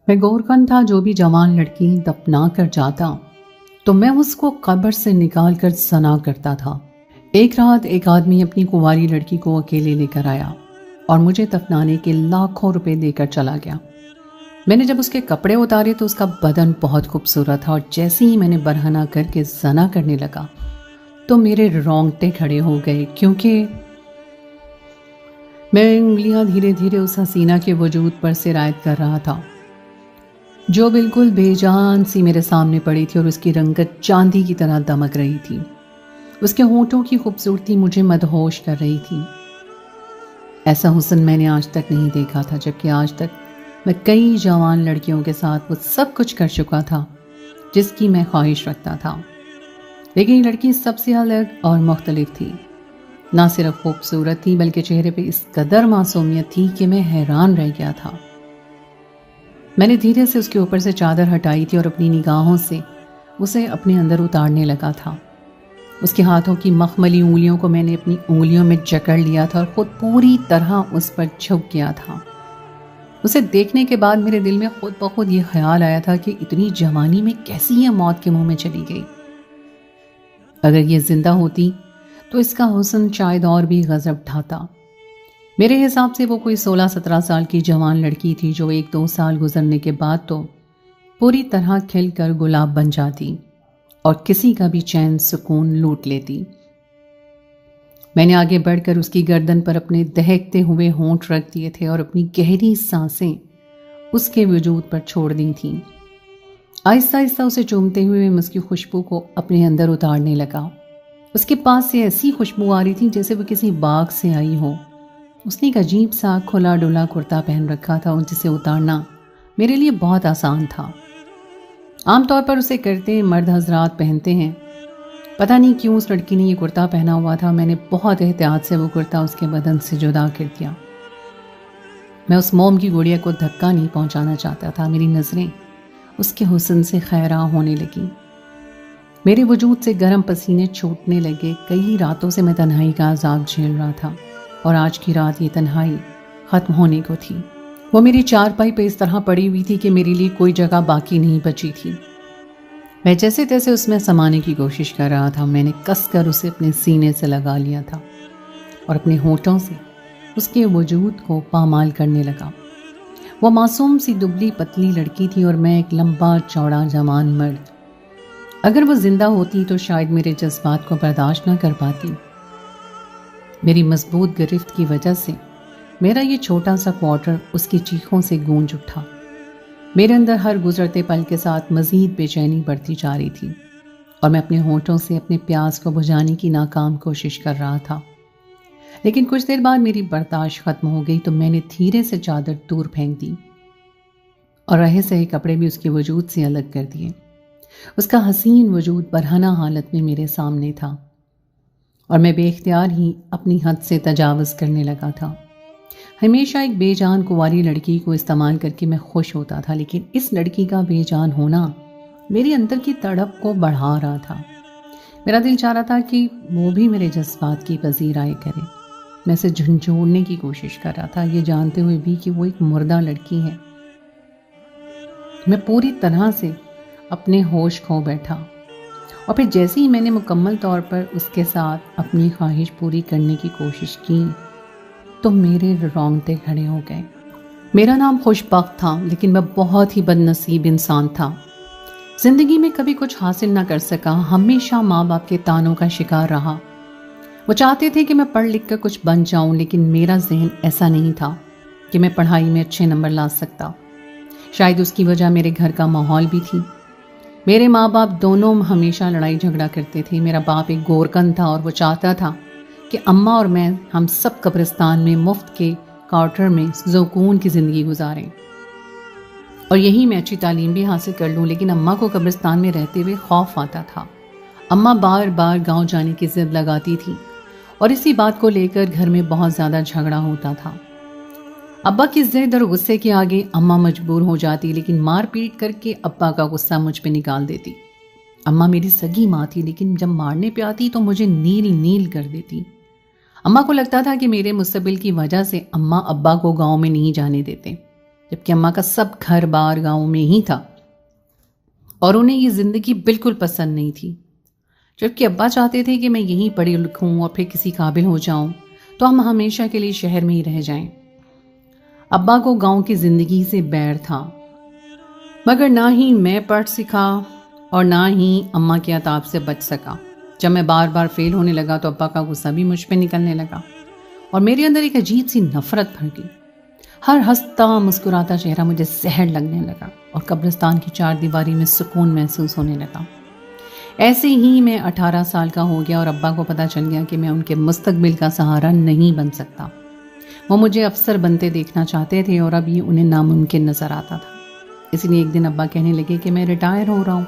میں گورکن تھا جو بھی جوان لڑکی دفنا کر جاتا تو میں اس کو قبر سے نکال کر زنا کرتا تھا۔ ایک رات ایک آدمی اپنی کنواری لڑکی کو اکیلے لے کر آیا اور مجھے دفنانے کے لاکھوں روپے دے کر چلا گیا۔ میں نے جب اس کے کپڑے اتارے تو اس کا بدن بہت خوبصورت تھا، اور جیسے ہی میں نے برہنہ کر کے زنا کرنے لگا تو میرے رونگٹے کھڑے ہو گئے، کیونکہ میں انگلیاں دھیرے دھیرے اس حسینہ کے وجود پر سرایت کر رہا تھا جو بالکل بے جان سی میرے سامنے پڑی تھی، اور اس کی رنگت چاندی کی طرح دمک رہی تھی۔ اس کے ہونٹوں کی خوبصورتی مجھے مدہوش کر رہی تھی۔ ایسا حسن میں نے آج تک نہیں دیکھا تھا، جبکہ آج تک میں کئی جوان لڑکیوں کے ساتھ وہ سب کچھ کر چکا تھا جس کی میں خواہش رکھتا تھا، لیکن یہ لڑکی سب سے الگ اور مختلف تھی۔ نہ صرف خوبصورت تھی بلکہ چہرے پہ اس قدر معصومیت تھی کہ میں حیران رہ گیا تھا۔ میں نے دھیرے سے اس کے اوپر سے چادر ہٹائی تھی اور اپنی نگاہوں سے اسے اپنے اندر اتارنے لگا تھا۔ اس کے ہاتھوں کی مخملی انگلیوں کو میں نے اپنی انگلیوں میں جکڑ لیا تھا اور خود پوری طرح اس پر جھک گیا تھا۔ اسے دیکھنے کے بعد میرے دل میں خود بخود یہ خیال آیا تھا کہ اتنی جوانی میں کیسی یہ موت کے منہ میں چلی گئی۔ اگر یہ زندہ ہوتی تو اس کا حسن شاید اور بھی غضب ڈھاتا۔ میرے حساب سے وہ کوئی 16-17 سال کی جوان لڑکی تھی جو 1-2 سال گزرنے کے بعد تو پوری طرح کھل کر گلاب بن جاتی اور کسی کا بھی چین سکون لوٹ لیتی۔ میں نے آگے بڑھ کر اس کی گردن پر اپنے دہکتے ہوئے ہونٹ رکھ دیے تھے اور اپنی گہری سانسیں اس کے وجود پر چھوڑ دی تھیں۔ آہستہ آہستہ اسے چومتے ہوئے میں اس کی خوشبو کو اپنے اندر اتارنے لگا۔ اس کے پاس سے ایسی خوشبو آ رہی تھی جیسے وہ کسی باغ سے آئی ہو۔ اس نے ایک عجیب سا کھلا ڈولا کرتا پہن رکھا تھا اور جسے اتارنا میرے لیے بہت آسان تھا۔ عام طور پر اسے کرتے مرد حضرات پہنتے ہیں۔ پتہ نہیں کیوں اس لڑکی نے یہ کرتا پہنا ہوا تھا۔ میں نے بہت احتیاط سے وہ کرتا اس کے بدن سے جدا کر دیا۔ میں اس موم کی گڑیا کو دھکا نہیں پہنچانا چاہتا تھا۔ میری نظریں اس کے حسن سے خیراں ہونے لگیں۔ میرے وجود سے گرم پسینے چھوٹنے لگے۔ کئی راتوں سے میں تنہائی کا عذاب جھیل رہا تھا، اور آج کی رات یہ تنہائی ختم ہونے کو تھی۔ وہ میری چارپائی پہ اس طرح پڑی ہوئی تھی کہ میرے لیے کوئی جگہ باقی نہیں بچی تھی۔ میں جیسے تیسے اس میں سمانے کی کوشش کر رہا تھا۔ میں نے کس کر اسے اپنے سینے سے لگا لیا تھا اور اپنے ہونٹوں سے اس کے وجود کو پامال کرنے لگا۔ وہ معصوم سی دبلی پتلی لڑکی تھی اور میں ایک لمبا چوڑا جوان مرد۔ اگر وہ زندہ ہوتی تو شاید میرے جذبات کو برداشت نہ کر پاتی۔ میری مضبوط گرفت کی وجہ سے میرا یہ چھوٹا سا کوارٹر اس کی چیخوں سے گونج اٹھا۔ میرے اندر ہر گزرتے پل کے ساتھ مزید بے چینی بڑھتی جا رہی تھی، اور میں اپنے ہونٹوں سے اپنے پیاس کو بجھانے کی ناکام کوشش کر رہا تھا۔ لیکن کچھ دیر بعد میری برداشت ختم ہو گئی تو میں نے دھیرے سے چادر دور پھینک دی اور رہے سہے کپڑے بھی اس کے وجود سے الگ کر دیے۔ اس کا حسین وجود برہنہ حالت میں میرے سامنے تھا، اور میں بے اختیار ہی اپنی حد سے تجاوز کرنے لگا تھا۔ ہمیشہ ایک بے جان کنواری لڑکی کو استعمال کر کے میں خوش ہوتا تھا، لیکن اس لڑکی کا بے جان ہونا میرے اندر کی تڑپ کو بڑھا رہا تھا۔ میرا دل چاہ رہا تھا کہ وہ بھی میرے جذبات کی پذیرائی کرے۔ میں اسے جھنجھوڑنے کی کوشش کر رہا تھا، یہ جانتے ہوئے بھی کہ وہ ایک مردہ لڑکی ہے۔ میں پوری طرح سے اپنے ہوش کھو بیٹھا، اور پھر جیسے ہی میں نے مکمل طور پر اس کے ساتھ اپنی خواہش پوری کرنے کی کوشش کی تو میرے رونگٹے کھڑے ہو گئے۔ میرا نام خوش بخت تھا، لیکن میں بہت ہی بد نصیب انسان تھا۔ زندگی میں کبھی کچھ حاصل نہ کر سکا، ہمیشہ ماں باپ کے طعنوں کا شکار رہا۔ وہ چاہتے تھے کہ میں پڑھ لکھ کر کچھ بن جاؤں، لیکن میرا ذہن ایسا نہیں تھا کہ میں پڑھائی میں اچھے نمبر لا سکتا۔ شاید اس کی وجہ میرے گھر کا ماحول بھی تھی۔ میرے ماں باپ دونوں ہمیشہ لڑائی جھگڑا کرتے تھے۔ میرا باپ ایک گورکن تھا اور وہ چاہتا تھا کہ اماں اور میں ہم سب قبرستان میں مفت کے کوارٹر میں سکون کی زندگی گزاریں، اور یہی میں اچھی تعلیم بھی حاصل کر لوں۔ لیکن اماں کو قبرستان میں رہتے ہوئے خوف آتا تھا۔ اماں بار بار گاؤں جانے کی ضد لگاتی تھی، اور اسی بات کو لے کر گھر میں بہت زیادہ جھگڑا ہوتا تھا۔ ابا کی ضد اور غصے کے آگے اماں مجبور ہو جاتی، لیکن مار پیٹ کر کے ابا کا غصہ مجھ پہ نکال دیتی۔ اماں میری سگی ماں تھی، لیکن جب مارنے پہ آتی تو مجھے نیل نیل کر دیتی۔ اماں کو لگتا تھا کہ میرے مستقبل کی وجہ سے اماں ابا کو گاؤں میں نہیں جانے دیتے۔ جبکہ اماں کا سب گھر بار گاؤں میں ہی تھا اور انہیں یہ زندگی بالکل پسند نہیں تھی. جبکہ ابا چاہتے تھے کہ میں یہیں پڑھی لکھوں اور پھر کسی قابل ہو جاؤں تو ہم ہمیشہ کے لیے شہر میں ہی رہ جائیں. ابا کو گاؤں کی زندگی سے بیر تھا، مگر نہ ہی میں پڑھ سکا اور نہ ہی اماں کے عتاب سے بچ سکا. جب میں بار بار فیل ہونے لگا تو ابا کا غصہ بھی مجھ پہ نکلنے لگا اور میرے اندر ایک عجیب سی نفرت بھر گئی. ہر ہنستا مسکراتا چہرہ مجھے زہر لگنے لگا اور قبرستان کی چار دیواری میں سکون محسوس ہونے لگا. ایسے ہی میں 18 سال کا ہو گیا اور ابا کو پتہ چل گیا کہ میں ان کے مستقبل کا سہارا نہیں بن سکتا. وہ مجھے افسر بنتے دیکھنا چاہتے تھے اور اب یہ انہیں ناممکن نظر آتا تھا. اس لیے ایک دن ابا کہنے لگے کہ میں ریٹائر ہو رہا ہوں،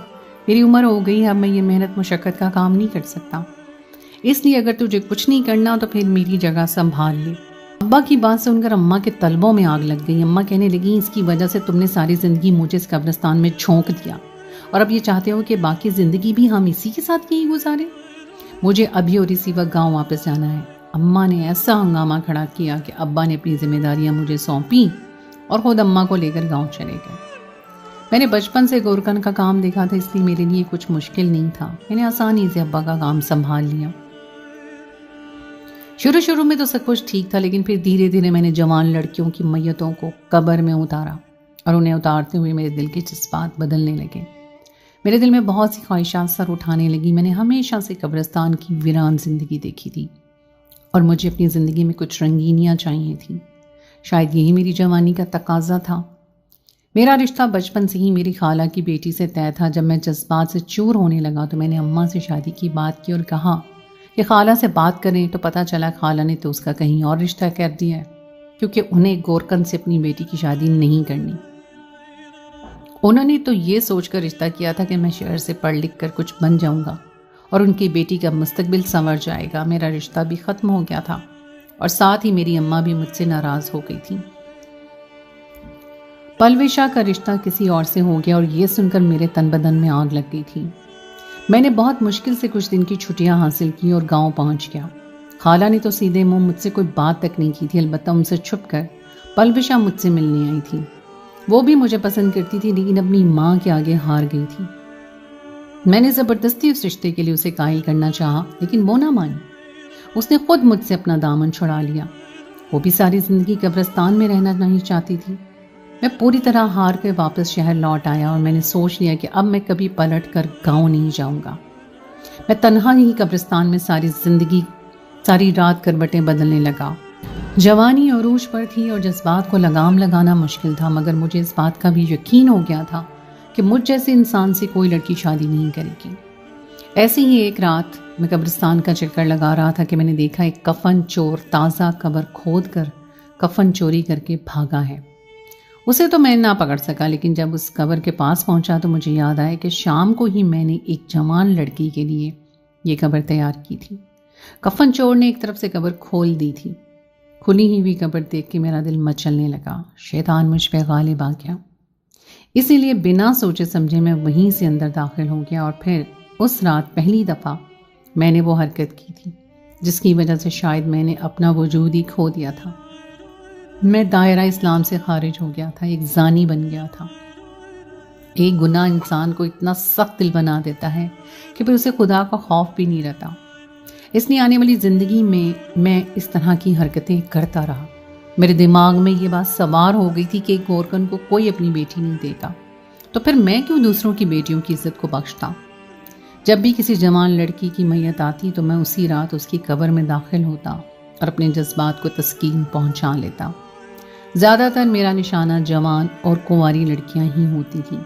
میری عمر ہو گئی ہے، اب میں یہ محنت مشقت کا کام نہیں کر سکتا، اس لیے اگر تجھے کچھ نہیں کرنا تو پھر میری جگہ سنبھال لے. ابا کی بات سن کر اماں کے تلبوں میں آگ لگ گئی. اماں کہنے لگی اس کی وجہ سے تم نے ساری زندگی مجھے اس قبرستان میں جھونک دیا اور اب یہ چاہتے ہو کہ باقی زندگی بھی ہم اسی کے ساتھ یہی گزاریں. مجھے ابھی اور اسی وقت گاؤں واپس جانا ہے. اماں نے ایسا ہنگامہ کھڑا کیا کہ ابا نے اپنی ذمہ داریاں مجھے سونپی اور خود اماں کو لے کر گاؤں چلے گئے. میں نے بچپن سے گورکن کا کام دیکھا تھا، اس لیے میرے لیے کچھ مشکل نہیں تھا. میں نے آسانی سے ابا کا کام سنبھال لیا. شروع میں تو سب کچھ ٹھیک تھا، لیکن پھر دھیرے دھیرے میں نے جوان لڑکیوں کی میتوں کو قبر میں اتارا اور انہیں اتارتے ہوئے میرے دل کے جذبات بدلنے لگے. میرے دل میں بہت سی خواہشات سر اٹھانے لگی. میں نے ہمیشہ سے قبرستان کی ویران زندگی دیکھی تھی اور مجھے اپنی زندگی میں کچھ رنگینیاں چاہیے تھیں. شاید یہی میری جوانی کا تقاضا تھا. میرا رشتہ بچپن سے ہی میری خالہ کی بیٹی سے طے تھا. جب میں جذبات سے چور ہونے لگا تو میں نے اماں سے شادی کی بات کی اور کہا کہ خالہ سے بات کریں تو پتہ چلا خالہ نے تو اس کا کہیں اور رشتہ کر دیا ہے، کیونکہ انہیں گورکن سے اپنی بیٹی کی شادی نہیں کرنی. انہوں نے تو یہ سوچ کر رشتہ کیا تھا کہ میں شہر سے پڑھ لکھ کر کچھ بن جاؤں گا اور ان کی بیٹی کا مستقبل سنور جائے گا. میرا رشتہ بھی ختم ہو گیا تھا اور ساتھ ہی میری اماں بھی مجھ سے ناراض ہو گئی تھی. پلوشا کا رشتہ کسی اور سے ہو گیا اور یہ سن کر میرے تن بدن میں آگ لگ گئی تھی. میں نے بہت مشکل سے کچھ دن کی چھٹیاں حاصل کی اور گاؤں پہنچ گیا. خالہ نے تو سیدھے منہ مجھ سے کوئی بات تک نہیں کی تھی، البتہ ان سے چھپ کر پلوشا مجھ سے ملنے آئی تھی. وہ بھی مجھے پسند کرتی تھی لیکن اپنی ماں کے آگے ہار گئی تھی. میں نے زبردستی اس رشتے کے لیے اسے قائل کرنا چاہا لیکن وہ نہ مانی. اس نے خود مجھ سے اپنا دامن چھڑا لیا. وہ بھی ساری زندگی قبرستان میں رہنا نہیں چاہتی تھی. میں پوری طرح ہار کے واپس شہر لوٹ آیا اور میں نے سوچ لیا کہ اب میں کبھی پلٹ کر گاؤں نہیں جاؤں گا. میں تنہا ہی قبرستان میں ساری رات کروٹیں بدلنے لگا. جوانی عروج پر تھی اور جذبات کو لگام لگانا مشکل تھا، مگر مجھے اس بات کا بھی یقین ہو گیا تھا کہ مجھ جیسے انسان سے کوئی لڑکی شادی نہیں کرے گی. ایسی ہی ایک رات میں قبرستان کا چکر لگا رہا تھا کہ میں نے دیکھا ایک کفن چور تازہ قبر کھود کر کفن چوری کر کے بھاگا ہے. اسے تو میں نہ پکڑ سکا، لیکن جب اس قبر کے پاس پہنچا تو مجھے یاد آیا کہ شام کو ہی میں نے ایک جوان لڑکی کے لیے یہ قبر تیار کی تھی. کفن چور نے ایک طرف سے قبر کھول دی تھی. کھلی ہی ہوئی قبر دیکھ کے میرا دل مچلنے لگا. شیطان مجھ پہ غالب آ گیا، اسی لیے بنا سوچے سمجھے میں وہیں سے اندر داخل ہو گیا اور پھر اس رات پہلی دفعہ میں نے وہ حرکت کی تھی جس کی وجہ سے شاید میں نے اپنا وجود ہی کھو دیا تھا. میں دائرہ اسلام سے خارج ہو گیا تھا، ایک زانی بن گیا تھا. ایک گناہ انسان کو اتنا سخت دل بنا دیتا ہے کہ پھر اسے خدا کا خوف بھی نہیں رہتا. اس لیے آنے والی زندگی میں اس طرح کی حرکتیں کرتا رہا. میرے دماغ میں یہ بات سوار ہو گئی تھی کہ ایک گورکن کو کوئی اپنی بیٹی نہیں دیتا، تو پھر میں کیوں دوسروں کی بیٹیوں کی عزت کو بخشتا. جب بھی کسی جوان لڑکی کی میت آتی تو میں اسی رات اس کی قبر میں داخل ہوتا اور اپنے جذبات کو تسکین پہنچا لیتا. زیادہ تر میرا نشانہ جوان اور کنواری لڑکیاں ہی ہوتی تھیں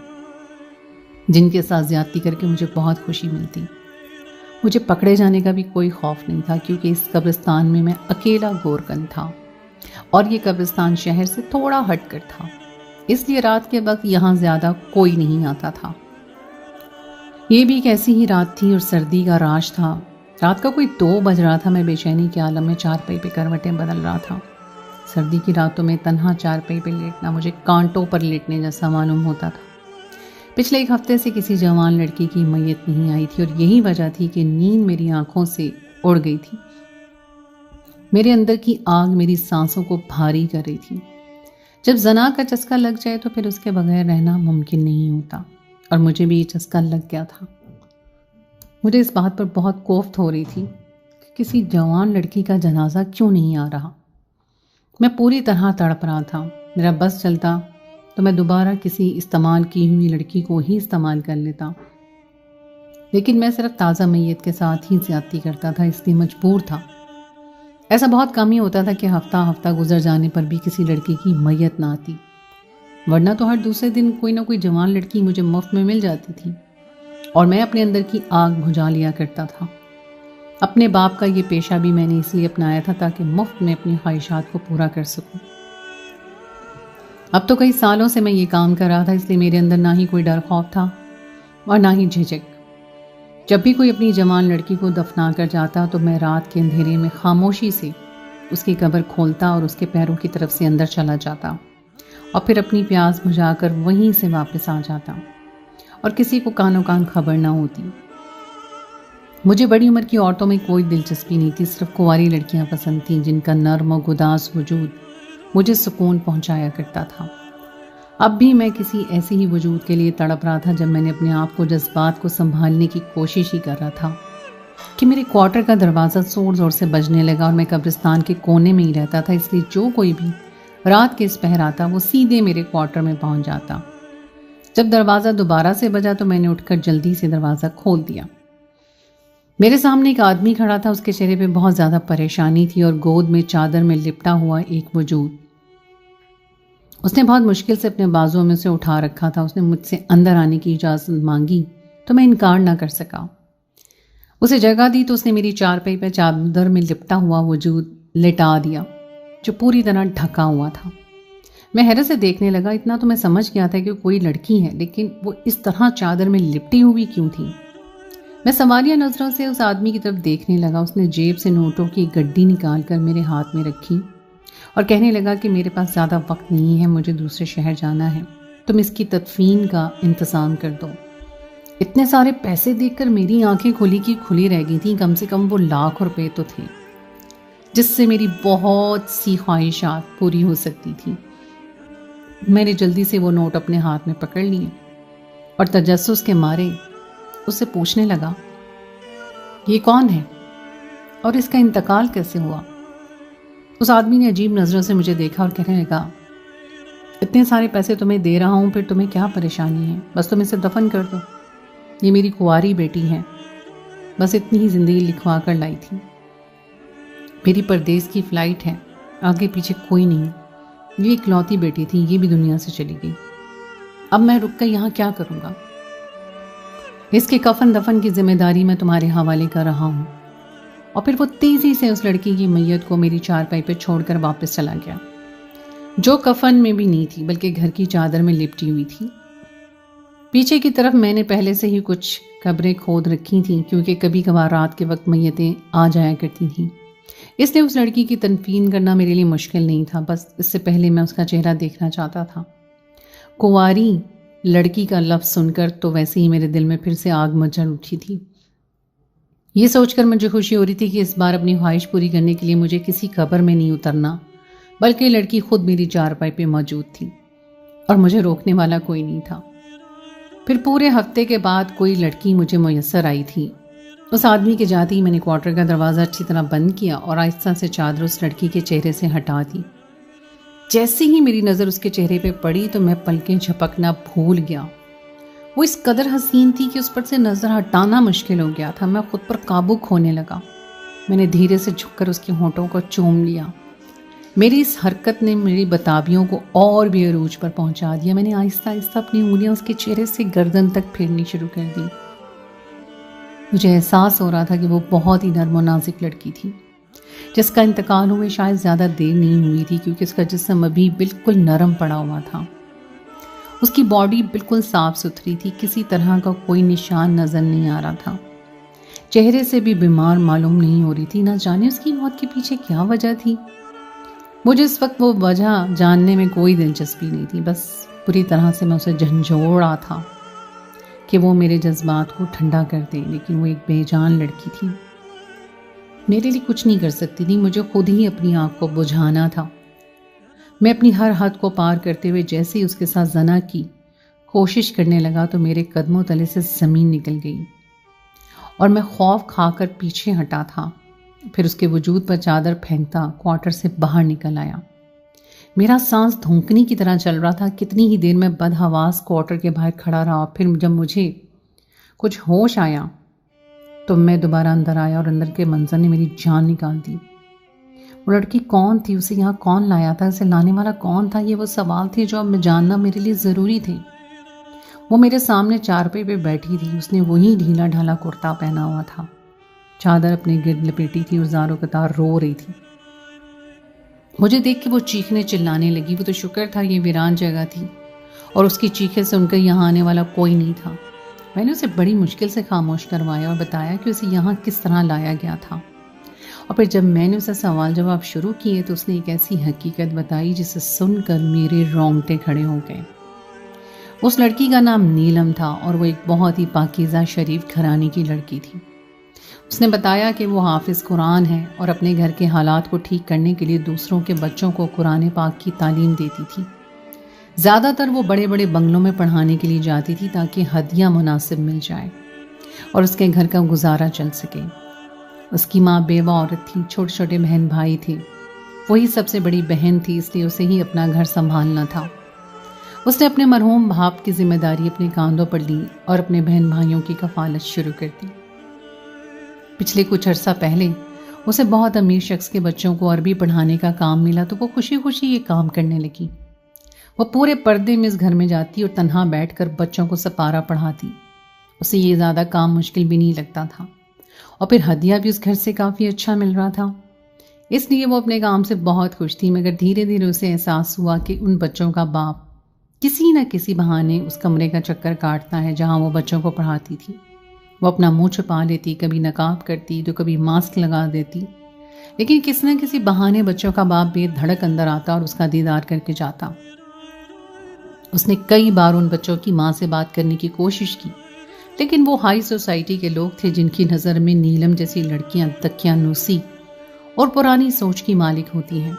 جن کے ساتھ زیادتی کر کے مجھے بہت خوشی ملتی. مجھے پکڑے جانے کا بھی کوئی خوف نہیں تھا کیونکہ اس قبرستان میں اکیلا گورکن تھا اور یہ قبرستان شہر سے تھوڑا ہٹ کر تھا، اس لیے رات کے وقت یہاں زیادہ کوئی نہیں آتا تھا. یہ بھی ایک ایسی ہی رات تھی اور سردی کا راج تھا. رات کا کوئی 2 بج رہا تھا. میں بے چینی کے عالم میں چارپائی پہ کروٹیں بدل رہا تھا. سردی کی راتوں میں تنہا چارپائی پہ لیٹنا مجھے کانٹوں پر لیٹنے جیسا معلوم ہوتا تھا. پچھلے 1 ہفتے سے کسی جوان لڑکی کی میت نہیں آئی تھی اور یہی وجہ تھی کہ نیند میری آنکھوں سے اڑ گئی تھی. میرے اندر کی آگ میری سانسوں کو بھاری کر رہی تھی. جب زنا کا چسکا لگ جائے تو پھر اس کے بغیر رہنا ممکن نہیں ہوتا، اور مجھے بھی یہ چسکا لگ گیا تھا۔ مجھے اس بات پر بہت کوفت ہو رہی تھی کہ کسی جوان لڑکی کا جنازہ کیوں نہیں آ رہا۔ میں پوری طرح تڑپ رہا تھا۔ میرا بس چلتا تو میں دوبارہ کسی استعمال کی ہوئی لڑکی کو ہی استعمال کر لیتا، لیکن میں صرف تازہ میت کے ساتھ ہی زیادتی کرتا تھا، اس لیے مجبور تھا۔ ایسا بہت کم ہی ہوتا تھا کہ ہفتہ ہفتہ گزر جانے پر بھی کسی لڑکی کی میت نہ آتی، ورنہ تو ہر دوسرے دن کوئی نہ کوئی جوان لڑکی مجھے مفت میں مل جاتی تھی، اور میں اپنے اندر کی آگ بجھا لیا کرتا تھا۔ اپنے باپ کا یہ پیشہ بھی میں نے اس لیے اپنایا تھا تاکہ مفت میں اپنی خواہشات کو پورا کر سکوں۔ اب تو کئی سالوں سے میں یہ کام کر رہا تھا، اس لیے میرے اندر نہ ہی کوئی ڈر خوف تھا اور نہ ہی جھجک۔ جب بھی کوئی اپنی جوان لڑکی کو دفنا کر جاتا تو میں رات کے اندھیرے میں خاموشی سے اس کی قبر کھولتا اور اس کے پیروں کی طرف سے اندر چلا جاتا، اور پھر اپنی پیاس بجھا کر وہیں سے واپس آ جاتا، اور کسی کو کانوں کان خبر نہ ہوتی۔ مجھے بڑی عمر کی عورتوں میں کوئی دلچسپی نہیں تھی، صرف کنواری لڑکیاں پسند تھیں جن کا نرم و گداز وجود مجھے سکون پہنچایا کرتا تھا۔ اب بھی میں کسی ایسے ہی وجود کے لیے تڑپ رہا تھا جب میں نے اپنے آپ کو جذبات کو سنبھالنے کی کوشش ہی کر رہا تھا کہ میرے کوارٹر کا دروازہ زور زور سے بجنے لگا، اور میں قبرستان کے کونے میں ہی رہتا تھا، اس لیے جو کوئی بھی رات کے اس پہر آتا وہ سیدھے میرے کوارٹر میں پہنچ جاتا۔ جب دروازہ دوبارہ سے بجا تو میں نے اٹھ کر جلدی سے دروازہ کھول دیا۔ میرے سامنے ایک آدمی کھڑا تھا، اس کے چہرے پہ بہت زیادہ پریشانی تھی اور گود میں چادر میں لپٹا ہوا ایک وجود۔ اس نے بہت مشکل سے اپنے بازوؤں میں سے اٹھا رکھا تھا۔ اس نے مجھ سے اندر آنے کی اجازت مانگی تو میں انکار نہ کر سکا۔ اسے جگہ دی تو اس نے میری چارپائی پہ چادر میں لپٹا ہوا وجود لٹا دیا جو پوری طرح ڈھکا ہوا تھا۔ میں حیرت سے دیکھنے لگا، اتنا تو میں سمجھ گیا تھا کہ کوئی لڑکی ہے، لیکن وہ اس طرح چادر میں لپٹی ہوئی کیوں تھی؟ میں سوالیہ نظروں سے اس آدمی کی طرف دیکھنے لگا۔ اس نے جیب سے نوٹوں کی گڈی نکال کر میرے ہاتھ میں رکھی اور کہنے لگا کہ میرے پاس زیادہ وقت نہیں ہے، مجھے دوسرے شہر جانا ہے، تم اس کی تدفین کا انتظام کر دو۔ اتنے سارے پیسے دیکھ کر میری آنکھیں کھلی کی کھلی رہ گئی تھیں۔ کم سے کم وہ لاکھ روپے تو تھے جس سے میری بہت سی خواہشات پوری ہو سکتی تھی۔ میں نے جلدی سے وہ نوٹ اپنے ہاتھ میں پکڑ لیے اور تجسس کے مارے اس سے پوچھنے لگا، یہ کون ہے اور اس کا انتقال کیسے ہوا؟ اس آدمی نے عجیب نظروں سے مجھے دیکھا اور کہنے لگا، اتنے سارے پیسے تمہیں دے رہا ہوں، پھر تمہیں کیا پریشانی ہے؟ بس تم اسے دفن کر دو۔ یہ میری کنواری بیٹی ہے، بس اتنی ہی زندگی لکھوا کر لائی تھی۔ میری پردیس کی فلائٹ ہے، آگے پیچھے کوئی نہیں۔ یہ اکلوتی بیٹی تھی، یہ بھی دنیا سے چلی گئی۔ اب میں رک کر یہاں کیا کروں گا؟ اس کے کفن دفن کی ذمہ داری میں تمہارے حوالے کر رہا ہوں۔ اور پھر وہ تیزی سے اس لڑکی کی میت کو میری چارپائی پہ چھوڑ کر واپس چلا گیا، جو کفن میں بھی نہیں تھی بلکہ گھر کی چادر میں لپٹی ہوئی تھی۔ پیچھے کی طرف میں نے پہلے سے ہی کچھ قبریں کھود رکھی تھیں، کیونکہ کبھی کبھار رات کے وقت میتیں آ جایا کرتی تھیں، اس لیے اس لڑکی کی تدفین کرنا میرے لیے مشکل نہیں تھا۔ بس اس سے پہلے میں اس کا چہرہ دیکھنا چاہتا تھا۔ کنواری لڑکی کا لفظ سن کر تو ویسے ہی میرے دل میں پھر سے آگ مچل اٹھی تھی۔ یہ سوچ کر مجھے خوشی ہو رہی تھی کہ اس بار اپنی خواہش پوری کرنے کے لیے مجھے کسی قبر میں نہیں اترنا، بلکہ لڑکی خود میری چارپائی پہ موجود تھی اور مجھے روکنے والا کوئی نہیں تھا۔ پھر پورے ہفتے کے بعد کوئی لڑکی مجھے میسر آئی تھی۔ اس آدمی کے جاتے ہی میں نے کوارٹر کا دروازہ اچھی طرح بند کیا اور آہستہ سے چادر اس لڑکی کے چہرے سے ہٹا دی۔ جیسے ہی میری نظر اس کے چہرے پہ پڑی تو میں پلکیں جھپکنا بھول گیا۔ وہ اس قدر حسین تھی کہ اس پر سے نظر ہٹانا مشکل ہو گیا تھا۔ میں خود پر قابو کھونے لگا۔ میں نے دھیرے سے جھک کر اس کے ہونٹوں کو چوم لیا۔ میری اس حرکت نے میری بتابیوں کو اور بھی عروج پر پہنچا دیا۔ میں نے آہستہ آہستہ اپنی انگلیاں اس کے چہرے سے گردن تک پھیرنی شروع کر دی۔ مجھے احساس ہو رہا تھا کہ وہ بہت ہی نرم و نازک لڑکی تھی، جس کا انتقال ہوئے شاید زیادہ دیر نہیں ہوئی تھی، کیونکہ اس کا جسم ابھی بالکل نرم پڑا ہوا تھا۔ اس کی باڈی بالکل صاف ستھری تھی، کسی طرح کا کوئی نشان نظر نہیں آ رہا تھا۔ چہرے سے بھی بیمار معلوم نہیں ہو رہی تھی۔ نہ جانے اس کی موت کے پیچھے کیا وجہ تھی۔ مجھے اس وقت وہ وجہ جاننے میں کوئی دلچسپی نہیں تھی، بس پوری طرح سے میں اسے جھنجھوڑا تھا کہ وہ میرے جذبات کو ٹھنڈا کر دے، لیکن وہ ایک بے جان لڑکی تھی، میرے لیے کچھ نہیں کر سکتی تھی۔ مجھے خود ہی اپنی آنکھ کو بجھانا تھا۔ میں اپنی ہر حد کو پار کرتے ہوئے جیسے ہی اس کے ساتھ زنا کی کوشش کرنے لگا تو میرے قدموں تلے سے زمین نکل گئی اور میں خوف کھا کر پیچھے ہٹا تھا. پھر اس کے وجود پر چادر پھینکتا کوارٹر سے باہر نکل آیا. میرا سانس دھونکنے کی طرح چل رہا تھا. کتنی ہی دیر میں بدحواس کوارٹر کے باہر کھڑا رہا. پھر جب مجھے کچھ ہوش آیا تو میں دوبارہ اندر آیا اور اندر کے منظر نے میری جان نکال دی. وہ لڑکی کون تھی؟ اسے یہاں کون لایا تھا؟ اسے لانے والا کون تھا؟ یہ وہ سوال تھے جو اب میں جاننا میرے لیے ضروری تھے. وہ میرے سامنے چارپائی پہ بیٹھی تھی. اس نے وہی ڈھیلا ڈھالا کرتا پہنا ہوا تھا, چادر اپنے گرد لپیٹی تھی اور زاروں قطار رو رہی تھی. مجھے دیکھ کے وہ چیخنے چلانے لگی. وہ تو شکر تھا یہ ویران جگہ تھی اور اس کی چیخے سے ان کا یہاں آنے والا کوئی نہیں تھا. میں نے اسے بڑی مشکل سے خاموش کروایا اور بتایا کہ اسے یہاں کس طرح لایا گیا تھا. اور پھر جب میں نے اسے سوال جواب شروع کیے تو اس نے ایک ایسی حقیقت بتائی جسے سن کر میرے رونگٹے کھڑے ہو گئے. اس لڑکی کا نام نیلم تھا اور وہ ایک بہت ہی پاکیزہ شریف گھرانے کی لڑکی تھی. اس نے بتایا کہ وہ حافظ قرآن ہے اور اپنے گھر کے حالات کو ٹھیک کرنے کے لیے دوسروں کے بچوں کو قرآن پاک کی تعلیم دیتی تھی. زیادہ تر وہ بڑے بڑے بنگلوں میں پڑھانے کے لیے جاتی تھی تاکہ ہدیہ مناسب مل جائے اور اس کے گھر کا گزارا چل سکے. اس کی ماں بیوہ عورت تھی. چھوٹے چھوٹے بہن بھائی تھے. وہی سب سے بڑی بہن تھی, اس لیے اسے ہی اپنا گھر سنبھالنا تھا. اس نے اپنے مرحوم باپ کی ذمہ داری اپنے کاندھوں پر لی اور اپنے بہن بھائیوں کی کفالت شروع کر دی. پچھلے کچھ عرصہ پہلے اسے بہت امیر شخص کے بچوں کو عربی پڑھانے کا کام ملا تو وہ خوشی خوشی یہ کام کرنے لگی. وہ پورے پردے میں اس گھر میں جاتی اور تنہا بیٹھ کر بچوں کو سپارہ پڑھاتی. اسے یہ زیادہ کام مشکل بھی نہیں لگتا تھا اور پھر ہدیہ بھی اس گھر سے کافی اچھا مل رہا تھا. اس لیے وہ اپنے کام سے بہت خوش تھی. مگر دھیرے دھیرے اسے احساس ہوا کہ ان بچوں کا باپ کسی نہ کسی بہانے اس کمرے کا چکر کاٹتا ہے جہاں وہ بچوں کو پڑھاتی تھی. وہ اپنا منہ چھپا لیتی, کبھی نقاب کرتی تو کبھی ماسک لگا دیتی, لیکن کسی نہ کسی بہانے بچوں کا باپ بے دھڑک اندر آتا اور اس کا دیدار کر کے جاتا. اس نے کئی بار ان بچوں کی ماں سے بات کرنے کی کوشش کی, لیکن وہ ہائی سوسائٹی کے لوگ تھے جن کی نظر میں نیلم جیسی لڑکیاں دقیانوسی اور پرانی سوچ کی مالک ہوتی ہیں.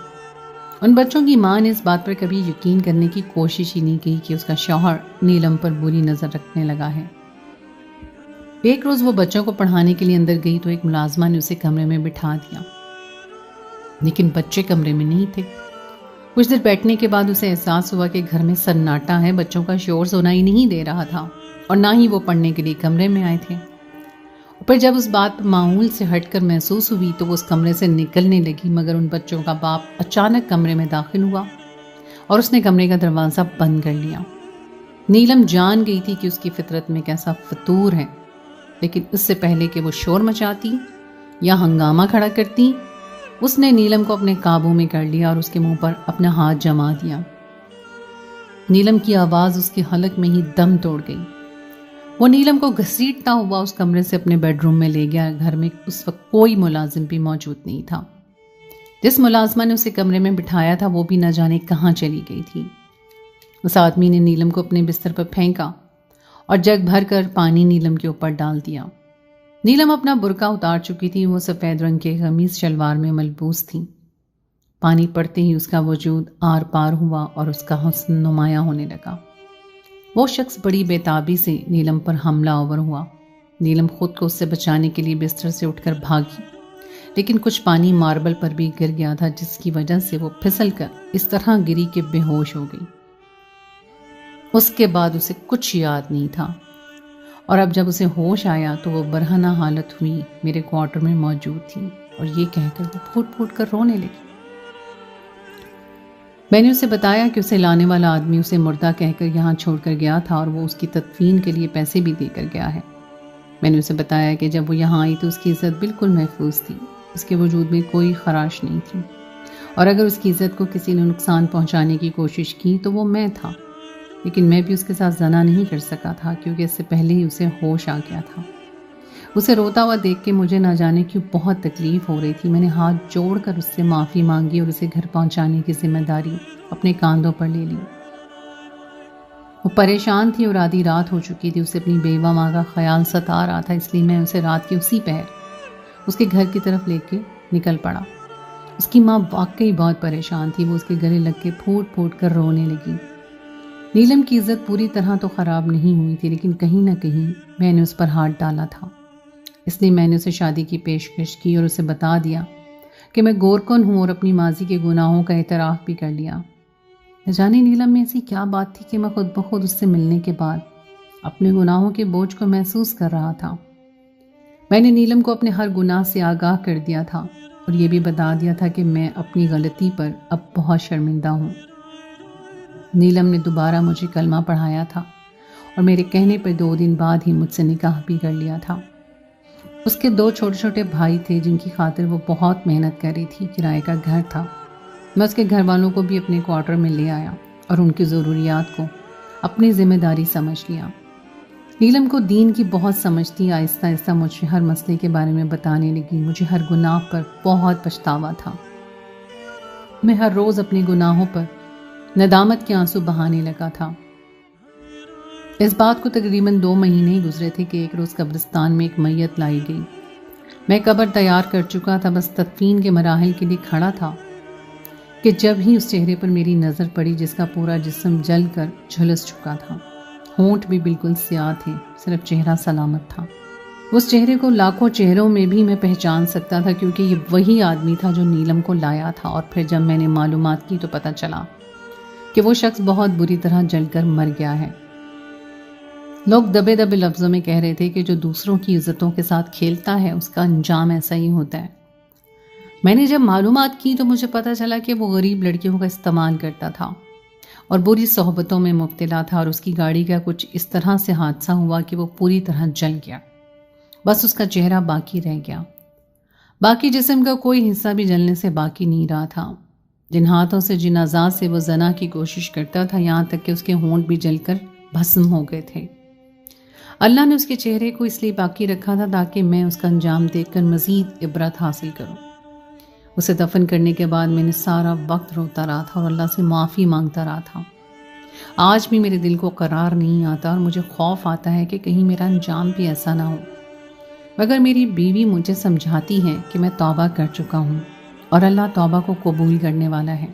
ان بچوں کی ماں نے اس بات پر کبھی یقین کرنے کی کوشش ہی نہیں کی کہ اس کا شوہر نیلم پر بری نظر رکھنے لگا ہے. ایک روز وہ بچوں کو پڑھانے کے لیے اندر گئی تو ایک ملازمہ نے اسے کمرے میں بٹھا دیا, لیکن بچے کمرے میں نہیں تھے. کچھ دیر بیٹھنے کے بعد اسے احساس ہوا کہ گھر میں سناٹا ہے. بچوں کا شور سنائی نہیں دے رہا تھا اور نہ ہی وہ پڑھنے کے لیے کمرے میں آئے تھے. پھر جب اس بات معمول سے ہٹ کر محسوس ہوئی تو وہ اس کمرے سے نکلنے لگی, مگر ان بچوں کا باپ اچانک کمرے میں داخل ہوا اور اس نے کمرے کا دروازہ بند کر لیا. نیلم جان گئی تھی کہ اس کی فطرت میں کیسا فطور ہے, لیکن اس سے پہلے کہ وہ شور مچاتی یا ہنگامہ کھڑا کرتی, اس نے نیلم کو اپنے قابو میں کر لیا اور اس کے منہ پر اپنا ہاتھ جما دیا. نیلم کی آواز اس کے حلق میں ہی دم توڑ گئی. وہ نیلم کو گھسیٹتا ہوا اس کمرے سے اپنے بیڈ روم میں لے گیا. گھر میں اس وقت کوئی ملازم بھی موجود نہیں تھا. جس ملازمہ نے اسے کمرے میں بٹھایا تھا وہ بھی نہ جانے کہاں چلی گئی تھی. اس آدمی نے نیلم کو اپنے بستر پر پھینکا اور جگ بھر کر پانی نیلم کے اوپر ڈال دیا. نیلم اپنا برقع اتار چکی تھی. وہ سفید رنگ کے قمیص شلوار میں ملبوس تھی. پانی پڑتے ہی اس کا وجود آر پار ہوا اور اس کا حسن نمایاں ہونے لگا. وہ شخص بڑی بےتابی سے نیلم پر حملہ آور ہوا. نیلم خود کو اس سے بچانے کے لیے بستر سے اٹھ کر بھاگی, لیکن کچھ پانی ماربل پر بھی گر گیا تھا جس کی وجہ سے وہ پھسل کر اس طرح گری کہ بے ہوش ہو گئی. اس کے بعد اسے کچھ یاد نہیں تھا اور اب جب اسے ہوش آیا تو وہ برہنہ حالت ہوئی میرے کوارٹر میں موجود تھی اور یہ کہہ کر وہ پھوٹ پھوٹ کر رونے لگی. میں نے اسے بتایا کہ اسے لانے والا آدمی اسے مردہ کہہ کر یہاں چھوڑ کر گیا تھا اور وہ اس کی تدفین کے لیے پیسے بھی دے کر گیا ہے. میں نے اسے بتایا کہ جب وہ یہاں آئی تو اس کی عزت بالکل محفوظ تھی. اس کے وجود میں کوئی خراش نہیں تھی اور اگر اس کی عزت کو کسی نے نقصان پہنچانے کی کوشش کی تو وہ میں تھا, لیکن میں بھی اس کے ساتھ زنا نہیں کر سکا تھا کیونکہ اس سے پہلے ہی اسے ہوش آ گیا تھا. اسے روتا ہوا دیکھ کے مجھے نہ جانے کیوں بہت تکلیف ہو رہی تھی. میں نے ہاتھ جوڑ کر اس سے معافی مانگی اور اسے گھر پہنچانے کی ذمہ داری اپنے کاندھوں پر لے لی. وہ پریشان تھی اور آدھی رات ہو چکی تھی. اسے اپنی بیوہ ماں کا خیال ستا رہا تھا, اس لیے میں اسے رات کے اسی پہر اس کے گھر کی طرف لے کے نکل پڑا اس کی ماں واقعی بہت پریشان تھی، وہ اس کے گلے لگ کے پھوٹ پھوٹ کر رونے لگی۔ نیلم کی عزت پوری طرح تو خراب نہیں ہوئی تھی، لیکن کہیں نہ کہیں میں نے اس پر ہاتھ ڈالا تھا، اس لیے میں نے اسے شادی کی پیشکش کی اور اسے بتا دیا کہ میں گورکن ہوں اور اپنی ماضی کے گناہوں کا اعتراف بھی کر لیا۔ نہ جانے نیلم میں ایسی کیا بات تھی کہ میں خود بخود اس سے ملنے کے بعد اپنے گناہوں کے بوجھ کو محسوس کر رہا تھا۔ میں نے نیلم کو اپنے ہر گناہ سے آگاہ کر دیا تھا اور یہ بھی بتا دیا تھا کہ میں اپنی غلطی پر اب بہت شرمندہ ہوں۔ نیلم نے دوبارہ مجھے کلمہ پڑھایا تھا اور میرے کہنے پر 2 دن بعد ہی مجھ سے نکاح بھی کر لیا تھا۔ اس کے 2 چھوٹے چھوٹے بھائی تھے جن کی خاطر وہ بہت محنت کر رہی تھی، کرائے کا گھر تھا۔ میں اس کے گھر والوں کو بھی اپنے کوارٹر میں لے آیا اور ان کی ضروریات کو اپنی ذمہ داری سمجھ لیا۔ نیلم کو دین کی بہت سمجھ تھی، آہستہ آہستہ مجھے ہر مسئلے کے بارے میں بتانے لگی۔ مجھے ہر گناہ پر بہت پچھتاوا تھا۔ میں ہر روز اپنے گناہوں پر ندامت کے آنسو بہانے لگا تھا۔ اس بات کو تقریباً 2 مہینے ہی گزرے تھے کہ ایک روز قبرستان میں ایک میت لائی گئی۔ میں قبر تیار کر چکا تھا، بس تدفین کے مراحل کے لیے کھڑا تھا کہ جب ہی اس چہرے پر میری نظر پڑی جس کا پورا جسم جل کر جھلس چکا تھا۔ ہونٹ بھی بالکل سیاہ تھے، صرف چہرہ سلامت تھا۔ اس چہرے کو لاکھوں چہروں میں بھی میں پہچان سکتا تھا، کیونکہ یہ وہی آدمی تھا جو نیلم کو لایا تھا۔ اور پھر جب میں نے معلومات کی تو پتہ چلا کہ وہ شخص بہت بری طرح جل کر مر گیا ہے۔ لوگ دبے دبے لفظوں میں کہہ رہے تھے کہ جو دوسروں کی عزتوں کے ساتھ کھیلتا ہے اس کا انجام ایسا ہی ہوتا ہے۔ میں نے جب معلومات کی تو مجھے پتہ چلا کہ وہ غریب لڑکیوں کا استعمال کرتا تھا اور بری صحبتوں میں مبتلا تھا، اور اس کی گاڑی کا کچھ اس طرح سے حادثہ ہوا کہ وہ پوری طرح جل گیا۔ بس اس کا چہرہ باقی رہ گیا، باقی جسم کا کوئی حصہ بھی جلنے سے باقی نہیں رہا تھا۔ جن ہاتھوں سے، جن اعضاء سے وہ زنا کی کوشش کرتا تھا، یہاں تک کہ اس کے ہونٹ بھی جل کر بھسم ہو گئے تھے۔ اللہ نے اس کے چہرے کو اس لیے باقی رکھا تھا تاکہ میں اس کا انجام دیکھ کر مزید عبرت حاصل کروں۔ اسے دفن کرنے کے بعد میں نے سارا وقت روتا رہا تھا اور اللہ سے معافی مانگتا رہا تھا۔ آج بھی میرے دل کو قرار نہیں آتا اور مجھے خوف آتا ہے کہ کہیں میرا انجام بھی ایسا نہ ہو، مگر میری بیوی مجھے سمجھاتی ہے کہ میں توبہ کر چکا ہوں اور اللہ توبہ کو قبول کرنے والا ہے۔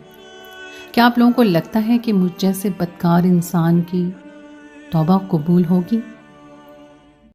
کیا آپ لوگوں کو لگتا ہے کہ مجھ جیسے بدکار انسان کی توبہ قبول ہوگی؟